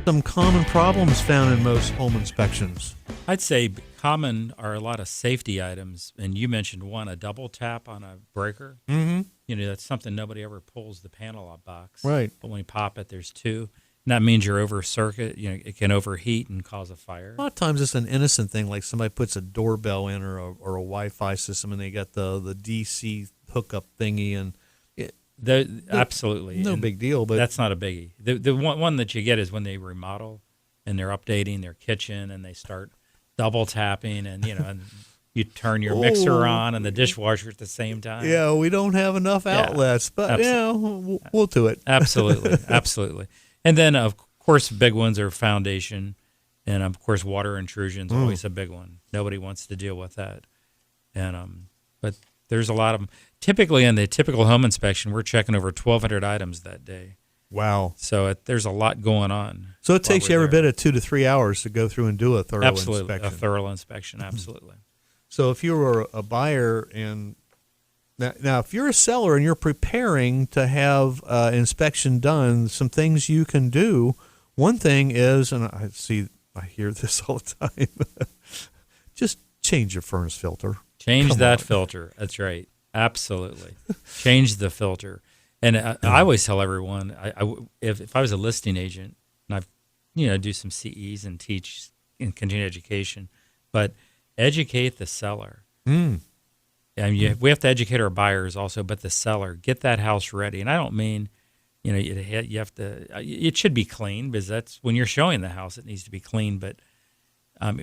some common problems found in most home inspections? I'd say common are a lot of safety items, and you mentioned one, a double tap on a breaker. Mm-hmm. That's something nobody ever pulls the panel off box. Right. But when you pop it, there's two. And that means you're over circuit. It can overheat and cause a fire. A lot of times it's an innocent thing, like somebody puts a doorbell in or a Wi-Fi system, and they got the DC hookup thingy, and Absolutely. no And big deal. But that's not a biggie. The one that you get is when they remodel and they're updating their kitchen and they start double tapping and and you turn your mixer on and the dishwasher at the same time. yeah, we don't have enough outlets, but we'll do it. Absolutely, absolutely. And then of course big ones are foundation, and of course water intrusion's always a big one. Nobody wants to deal with that. And but there's a lot of them. Typically in the typical home inspection, we're checking over 1,200 items that day. Wow. So there's a lot going on. So it takes you every bit of 2 to 3 hours to go through and do a thorough Absolutely, inspection. a thorough inspection, absolutely. So if you were a buyer and now if you're a seller and you're preparing to have inspection done, some things you can do. One thing is, and I hear this all the time, just change your furnace filter. Change Come that on. filter. That's right. Absolutely. Change the filter. And I always tell everyone, if I was a listing agent, and I do some CEs and teach in continuing education, but educate the seller. And we have to educate our buyers also, but the seller, get that house ready. And I don't mean, you have to, it should be clean, because that's when you're showing the house, it needs to be clean. But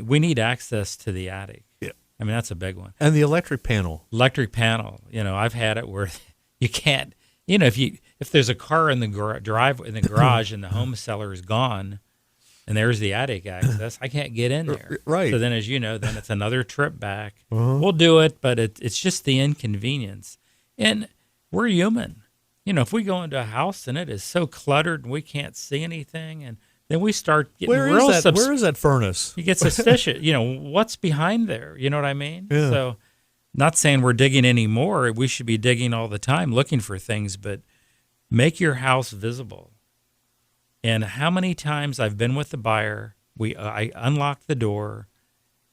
we need access to the attic. Yeah. I mean, that's a big one. And the electric panel. I've had it where you can't, if there's a car in the garage and the home seller is gone and there's the attic access, I can't get in there. Right. So then, as you know, then it's another trip back. We'll do it, but it's just the inconvenience. And we're human. If we go into a house and it is so cluttered and we can't see anything, and then we start getting Where is that furnace? You get suspicious. What's behind there? You know what I mean? Yeah. So, not saying we're digging anymore. We should be digging all the time, looking for things, but make your house visible. And how many times I've been with the buyer, I unlock the door,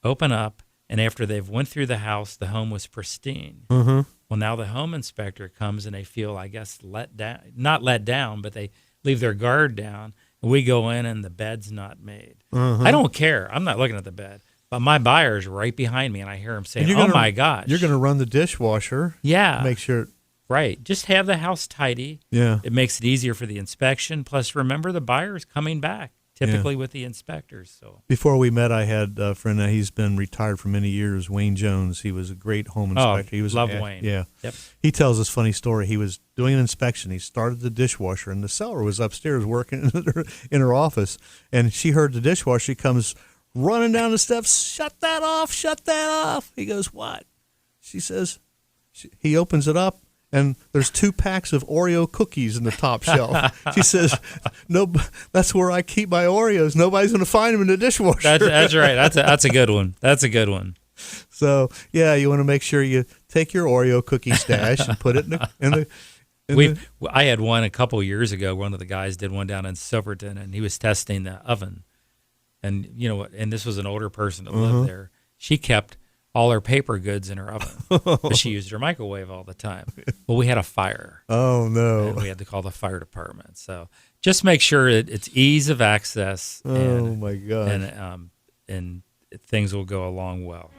open up, and after they've went through the house, the home was pristine. Mm-hmm. Well, now the home inspector comes and they feel, I guess, not let down, but they leave their guard down. We go in and the bed's not made. I don't care. I'm not looking at the bed. But my buyer's right behind me, and I hear him saying, my gosh. You're going to run the dishwasher. Yeah. Make sure. Right. Just have the house tidy. Yeah. It makes it easier for the inspection. Plus, remember, the buyer's coming back, typically with the inspectors. So Before we met, I had a friend. He's been retired for many years, Wayne Jones. He was a great home inspector. He was love Wayne. Yeah. Yep. He tells this funny story. He was doing an inspection. He started the dishwasher, and the seller was upstairs working in her office. And she heard the dishwasher. She comes running down the steps. Shut that off. Shut that off. He goes, what? She says, he opens it up, and there's 2 packs of Oreo cookies in the top shelf. She says, "No, that's where I keep my Oreos. Nobody's going to find them in the dishwasher." that's right. That's a good one. That's a good one. So yeah, you want to make sure you take your Oreo cookie stash and put it in the. I had one a couple years ago. One of the guys did one down in Silverton, and he was testing the oven. And and this was an older person that lived there. She kept all her paper goods in her oven, but she used her microwave all the time. Well, we had a fire. Oh no! And we had to call the fire department. So just make sure it's ease of access. Oh my God! And things will go along well.